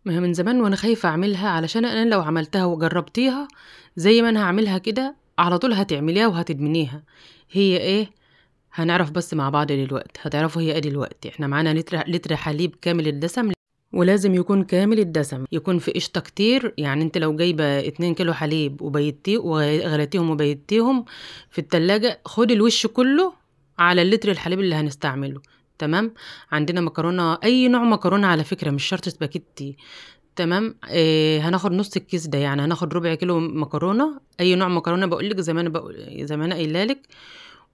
ما هي من زمان وانا خايفة اعملها، علشان انا لو عملتها وجربتيها زي ما انا هعملها كده على طول هتعمليها وهتدمنيها. هي ايه؟ هنعرف بس مع بعض دلوقتي، هتعرفوا هي ايه دلوقتي. احنا معانا لتر حليب كامل الدسم، ولازم يكون كامل الدسم، يكون في قشطة كتير. يعني انت لو جايبة 2 كيلو حليب وبيتيه وغليتيهم وبيتيهم في التلاجة، خد الوش كله على اللتر الحليب اللي هنستعمله. تمام. عندنا مكرونة، اي نوع مكرونة على فكرة، مش شرط سباكيتي. تمام. هناخد نص الكيس ده، يعني هناخد ربع كيلو مكرونة، اي نوع مكرونة بقولك، زي ما انا قايلالك.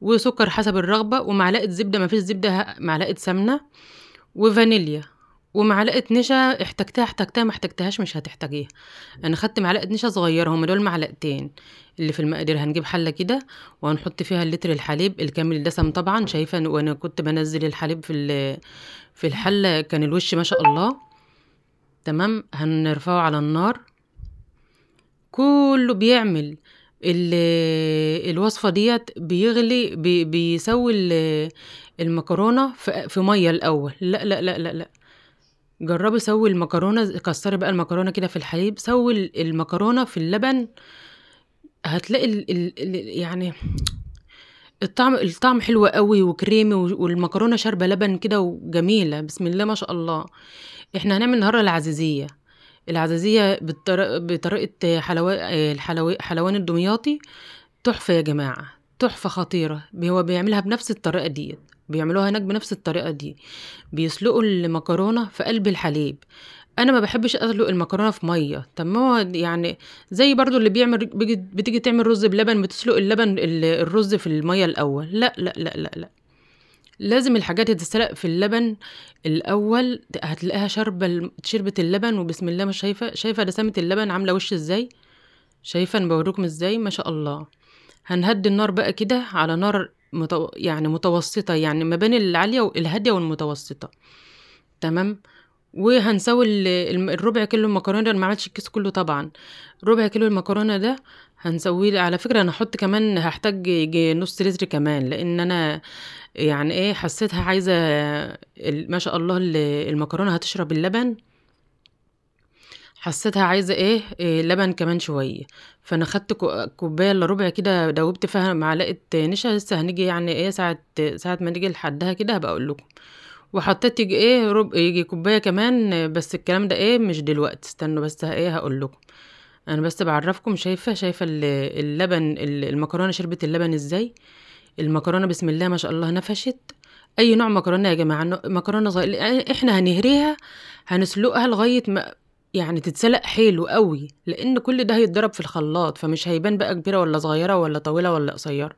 وسكر حسب الرغبة، ومعلقة زبدة، ما فيش زبدة معلقة سمنة، وفانيليا، ومعلقة نشا. احتجتها ما احتجتهاش مش هتحتاجيها. انا خدت معلقة نشا صغيرة، هم دول معلقتين اللي في المقادير. هنجيب حلة كده وهنحط فيها اللتر الحليب الكامل الدسم طبعا. شايفة وانا كنت بنزل الحليب في الحلة كان الوش ما شاء الله. تمام. هنرفعه على النار، كله بيعمل الوصفة ديت بيغلي بيسوي المكرونة في مية الأول. لا لا لا لا لا، جربي سوي المكرونة، كسري بقى المكرونة كده في الحليب، سوي المكرونة في اللبن. هتلاقي يعني الطعم حلو قوي وكريمي، والمكرونة شاربة لبن كده وجميلة، بسم الله ما شاء الله. احنا هنعمل النهاردة العزيزية بطريقة حلوان الدمياطي. تحفة يا جماعة، تحفة خطيرة. هو بيعملها بنفس الطريقة دي، بيعملوها هناك بنفس الطريقة دي. بيسلقوا المكرونة في قلب الحليب. انا ما بحبش اسلق المكرونه في ميه. طب ما هو يعني زي برضو اللي بتيجي تعمل رز بلبن، بتسلق الرز في الميه الاول. لا لا لا لا لا، لازم الحاجات تتسلق في اللبن الاول. هتلاقيها شربت اللبن، وبسم الله. مش شايفه دسامه اللبن عامله وش ازاي؟ شايفه؟ انا بوريكم ازاي ما شاء الله. هنهدي النار بقى كده على نار يعني متوسطه، يعني ما بين العاليه والهاديه والمتوسطه. تمام. وهنسوي الربع كيلو المكرونه ده. انا ما عملتش الكيس كله طبعا. ربع كيلو المكرونه ده هنسويه. على فكره انا هحط كمان، هحتاج يجي نص لتر كمان، لان انا يعني ايه، حسيتها عايزه ما شاء الله المكرونه هتشرب اللبن. حسيتها عايزه إيه لبن كمان شويه. فانا خدت كوبايه الا ربع كده، دوبت فيها معلقه نشا. لسه هنيجي يعني ايه ساعه ما نيجي لحدها كده هبقى اقول لكم. وحطيت يجي يجي كوبايه كمان، بس الكلام ده مش دلوقتي، استنوا بس هقول لكم. انا بس بعرفكم. شايفه اللبن، المكرونه شربت اللبن ازاي. المكرونه بسم الله ما شاء الله نفشت. اي نوع مكرونه يا جماعه، مكرونه صغيره احنا هنهريها، هنسلقها لغايه ما يعني تتسلق حلو قوي، لان كل ده هيتضرب في الخلاط، فمش هيبان بقى كبيره ولا صغيره ولا طويله ولا قصيره.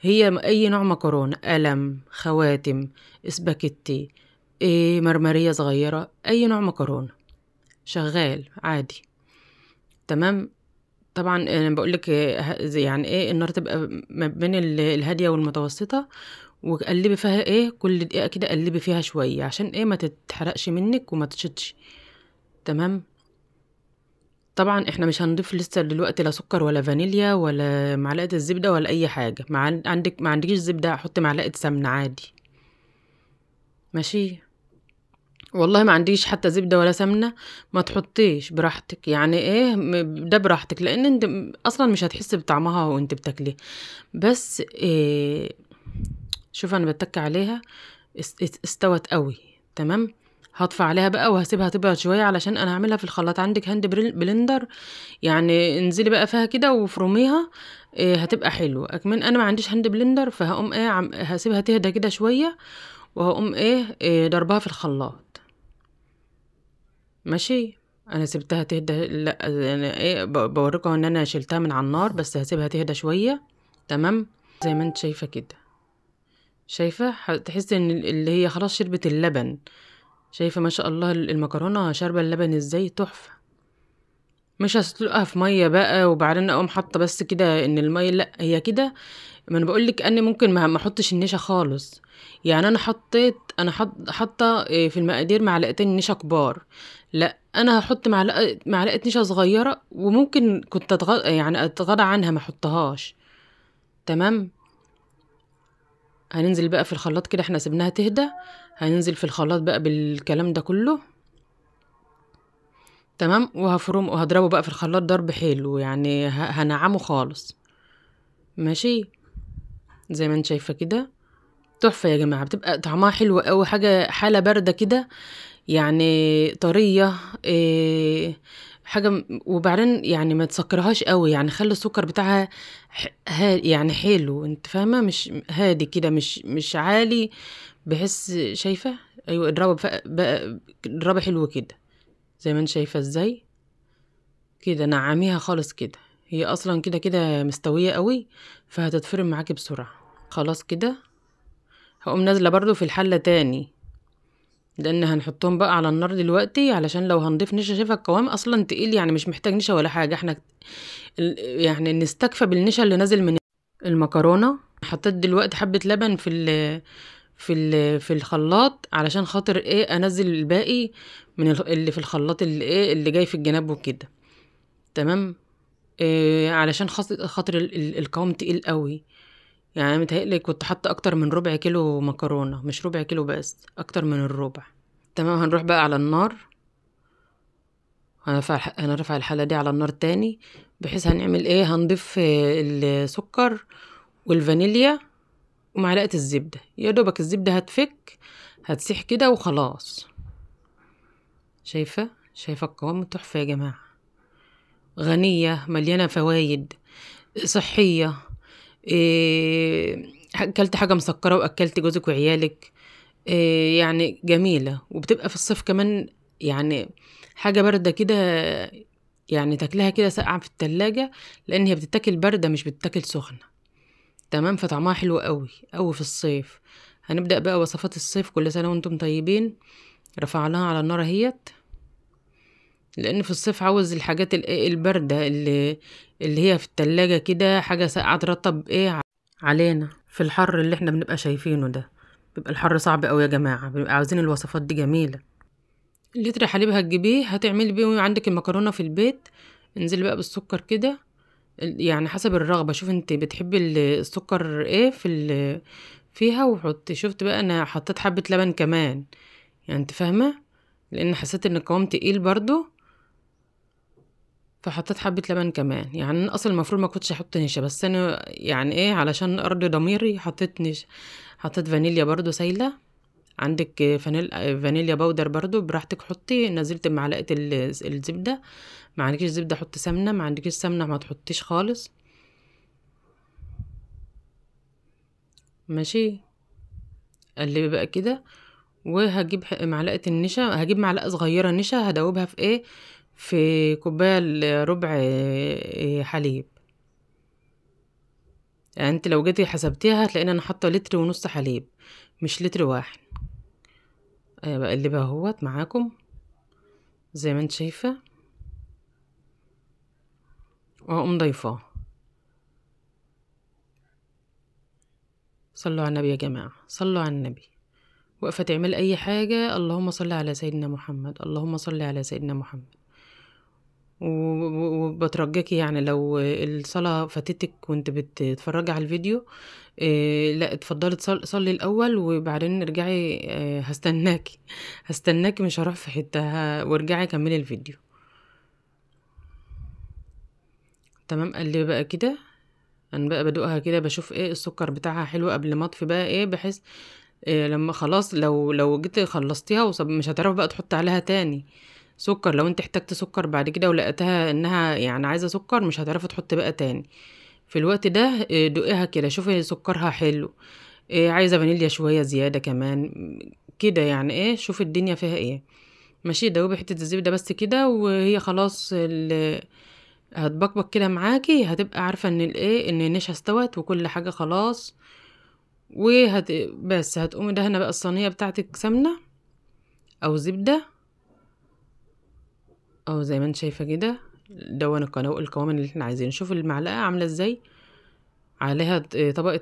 هي اي نوع مكرونه، قلم، خواتم، اسباجيتي، مرمريه صغيره، اي نوع مكرونه شغال عادي. تمام. طبعا انا بقول لك يعني النار تبقى ما بين الهاديه والمتوسطه. وقلبي فيها كل دقيقه كده، قلبي فيها شويه عشان ما تتحرقش منك وما تشطش. تمام. طبعا احنا مش هنضيف لسه دلوقتي لا سكر ولا فانيليا ولا معلقه الزبده ولا اي حاجه. ما عندكش زبده، احط معلقه سمنه عادي. ماشي. والله ما عنديش حتى زبدة ولا سمنة، ما تحطيش، براحتك. يعني ده براحتك، لان انت اصلا مش هتحس بطعمها وانت بتاكليه. بس شوف انا بتك عليها، استوت قوي. تمام. هطفى عليها بقى وهسيبها تبرد شوية، علشان انا هعملها في الخلاط. عندك هاند بلندر، يعني انزلي بقى فيها كده وفرميها. هتبقى حلوة. اكمن انا ما عنديش هاند بلندر، فهقوم هسيبها تهدى كده شوية، وهقوم ضربها في الخلاط. ماشي. انا سبتها تهدى. لا انا بوريكم ان انا شلتها من على النار، بس هسيبها تهدى شويه. تمام. زي ما انت شايفه كده. شايفه تحس ان اللي هي خلاص شربت اللبن. شايفه ما شاء الله المكرونه شاربه اللبن ازاي، تحفه. مش هسلقها في ميه بقى وبعدين اقوم حاطه بس كده ان الميه، لا هي كده. ما انا بقول لك اني ممكن ما احطش النشا خالص. يعني انا حاطه في المقادير معلقتين نشا كبار. لا انا هحط معلقه نشا صغيره، وممكن كنت يعني اتغاضى عنها ما احطهاش. تمام. هننزل بقى في الخلاط كده، احنا سيبناها تهدى. هننزل في الخلاط بقى بالكلام ده كله. تمام. وهفرم وهضربه بقى في الخلاط ضرب حلو، يعني هنعمه خالص. ماشي. زي ما انت شايفه كده تحفه يا جماعه، بتبقى طعمها حلو قوي، حاجه حاله بارده كده يعني، طريه. إيه حاجه وبعدين يعني ما تسكرهاش قوي، يعني خلي السكر بتاعها يعني حلو، انت فاهمه، مش هادي كده، مش عالي، بحس شايفه. ايوه اضربه بقى اضربه حلو كده، زي ما انت شايفه ازاي كده، نعميها خالص كده. هي اصلا كده كده مستويه قوي، فهتتفرم معاكي بسرعه. خلاص كده هقوم نازله برضو في الحله تاني، لان هنحطهم بقى على النار دلوقتي، علشان لو هنضيف نشا. شايفه القوام اصلا تقيل، يعني مش محتاج نشا ولا حاجه، احنا يعني نستكفى بالنشا اللي نازل من المكرونه. حطيت دلوقتي حبه لبن في الخلاط، علشان خاطر ايه انزل الباقي من اللي في الخلاط، اللي ايه اللي جاي في الجناب وكده. تمام. إيه علشان خاطر القوام تقيل قوي، يعني متهيألي كنت حاطه اكتر من ربع كيلو مكرونه، مش ربع كيلو بس، اكتر من الربع. تمام. هنروح بقى على النار، هنرفع الحله دي على النار تاني، بحيث هنعمل ايه، هنضيف السكر والفانيليا ومعلقه الزبده، يا دوبك الزبده هتفك هتسيح كده وخلاص. شايفه القوام تحفه يا جماعه، غنيه مليانه فوايد صحيه. اكلت حاجه مسكره واكلت جوزك وعيالك. يعني جميله، وبتبقى في الصيف كمان، يعني حاجه بارده كده، يعني تاكلها كده ساقعه في التلاجة، لان هي بتتاكل بارده مش بتتاكل سخنه. تمام. فطعمها حلو قوي قوي في الصيف. هنبدا بقى وصفات الصيف، كل سنه وانتم طيبين. رفعناها على النار اهيت، لان في الصيف عاوز الحاجات البارده اللي هي في التلاجة كده، حاجه ساقعه ترطب ايه علينا في الحر اللي احنا بنبقى شايفينه ده. بيبقى الحر صعب قوي يا جماعه، بنبقى عاوزين الوصفات دي جميله. لتر حليب هتجيبيه، هتعملي بيه عندك المكرونه في البيت، انزلي بقى بالسكر كده، يعني حسب الرغبه. شوف انت بتحبي السكر ايه فيها، وحطي. شفت بقى انا حطيت حبه لبن كمان، يعني انت فاهمه، لان حسيت ان القوام تقيل برضو، فحطيت حبة لبن كمان. يعني أنا أصلا المفروض ما كنتش أحط نشا، بس أنا يعني إيه علشان أرضي ضميري حطيت نشا. حطيت فانيليا برضو سايلة، عندك فانيليا باودر برضو براحتك حطي. نزلت بمعلقة الزبدة، ما عندكيش زبدة حطي سمنة، ما عندكيش سمنة ما تحطيش خالص. ماشي. قلبي بقى كده، وهجيب معلقة النشا، هجيب معلقة صغيرة نشا، هدوبها في ايه، في كوباية ربع حليب. يعني انت لو جيتي حسبتيها هتلاقيني انا حاطه لتر ونص حليب، مش لتر واحد. بقلبها اهوت معاكم زي ما انت شايفه، واقوم ضيفاه. صلوا على النبي يا جماعه، صلوا على النبي. واقفه تعمل اي حاجه، اللهم صل على سيدنا محمد، اللهم صل على سيدنا محمد. وبترجاكي يعني لو الصلاة فاتتك وانت بتتفرجي على الفيديو، لا اتفضلي صلي الاول، وبعدين ارجعي. هستناكي مش هروح في حتة، وارجعي كملي الفيديو. تمام. قلبي بقى كده، انا بقى بدوقها كده بشوف ايه السكر بتاعها حلو قبل ما اطفي بقى ايه، بحيث لما خلاص لو جيت خلصتيها مش هتعرف بقى تحط عليها تاني سكر. لو انت احتجت سكر بعد كده ولقيتها انها يعني عايزه سكر، مش هتعرفي تحط بقى تاني في الوقت ده. دوقيها كده شوفي سكرها حلو، عايزه فانيليا شويه زياده كمان كده، يعني ايه شوفي الدنيا فيها ايه. ماشي. دوبي حته الزبده بس كده، وهي خلاص هتبقبق كده معاكي، هتبقى عارفه ان الايه ان النشا استوت وكل حاجه خلاص. بس هتقومي دهنه بقى الصينيه بتاعتك سمنه او زبده، او زي ما انت شايفه كده. دون القوام اللي احنا عايزينه. شوف المعلقه عامله ازاي عليها طبقه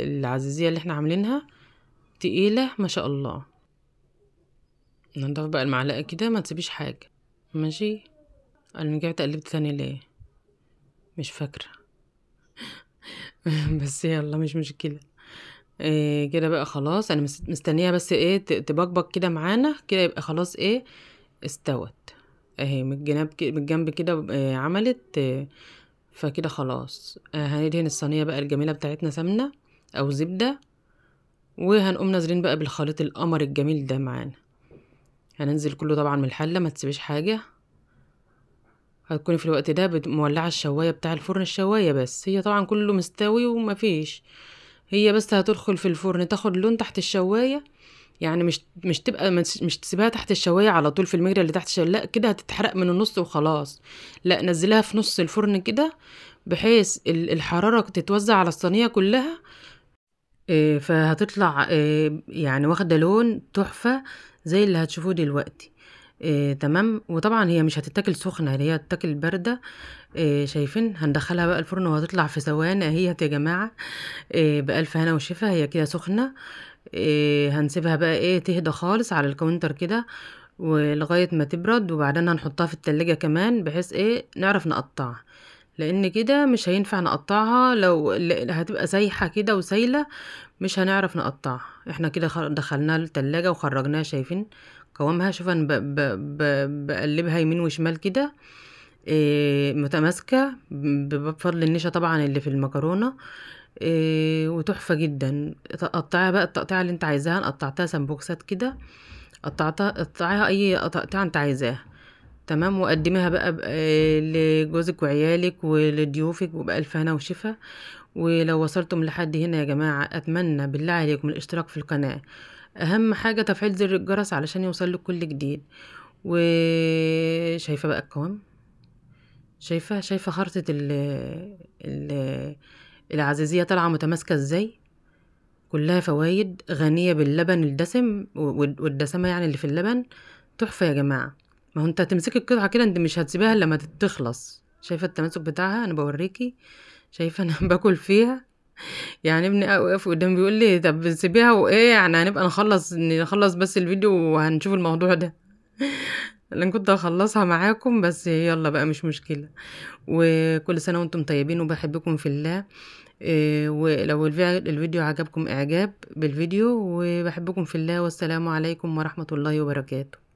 العزيزيه اللي احنا عاملينها، تقيله ما شاء الله. نضيف بقى المعلقه كده، ما تسيبيش حاجه. ماشي. انا رجعت قلبت ثاني ليه مش فاكره. بس يلا مش مشكله. إيه كده بقى خلاص، انا مستنيه بس ايه تبقبق كده معانا كده، يبقى خلاص ايه استوت. اهي من الجناب من الجنب كده عملت فكده خلاص. هندهن الصينيه بقى الجميله بتاعتنا سمنه او زبده، وهنقوم نازلين بقى بالخليط القمر الجميل ده معانا. هننزل كله طبعا من الحله، ما تسيبيش حاجه. هتكوني في الوقت ده مولعه الشوايه بتاع الفرن، الشوايه بس هي طبعا كله مستوي ومفيش، هي بس هتدخل في الفرن تاخد لون تحت الشوايه. يعني مش تبقى مش تسيبها تحت الشوايه على طول في المجرى اللي تحت الشوايه، لا كده هتتحرق من النص وخلاص. لا نزلها في نص الفرن كده بحيث الحراره تتوزع على الصينيه كلها. فهتطلع يعني واخده لون تحفه زي اللي هتشوفوه دلوقتي. تمام. وطبعا هي مش هتتاكل سخنه، هي هتتاكل بارده. شايفين؟ هندخلها بقى الفرن وهتطلع في ثواني اهي يا جماعه. بألف هنا وشفا، هي كده سخنه. هنسيبها بقى تهدى خالص على الكاونتر كده ولغايه ما تبرد، وبعدين هنحطها في التلاجة كمان بحيث نعرف نقطعها، لان كده مش هينفع نقطعها لو هتبقى سايحه كده وسايله، مش هنعرف نقطعها. احنا كده دخلناها التلاجة وخرجناها. شايفين قوامها؟ شوف انا بقلبها يمين وشمال كده متماسكة بفضل النشا طبعا اللي في المكرونة. وتحفة جدا. قطعها بقى التقطيعة اللي انت عايزاها. قطعتها سمبوكسات كده، قطعها اي تقطيعة انت عايزاها. تمام. وقدميها بقى لجوزك وعيالك ولضيوفك وبألف هنا وشفا. ولو وصلتم لحد هنا يا جماعة، اتمنى بالله عليكم الاشتراك في القناة، اهم حاجة تفعيل زر الجرس علشان يوصلك كل جديد. وشايفة بقى القوام؟ شايفة خرطة ال العزيزية طالعة متماسكة ازاي؟ كلها فوايد، غنية باللبن الدسم والدسمة يعني اللي في اللبن. تحفة يا جماعة. ما هو انت هتمسكي القطعة كده، انت مش هتسيبها لما تخلص. شايفة التماسك بتاعها؟ انا بوريكي. شايفة انا باكل فيها. يعني ابني واقف قدامي بيقول لي طب سيبيها يعني هنبقى نخلص بس الفيديو وهنشوف الموضوع ده. انا كنت هخلصها معاكم بس يلا بقى مش مشكلة. وكل سنة وانتم طيبين وبحبكم في الله. ولو الفيديو عجبكم اعجاب بالفيديو، وبحبكم في الله، والسلام عليكم ورحمة الله وبركاته.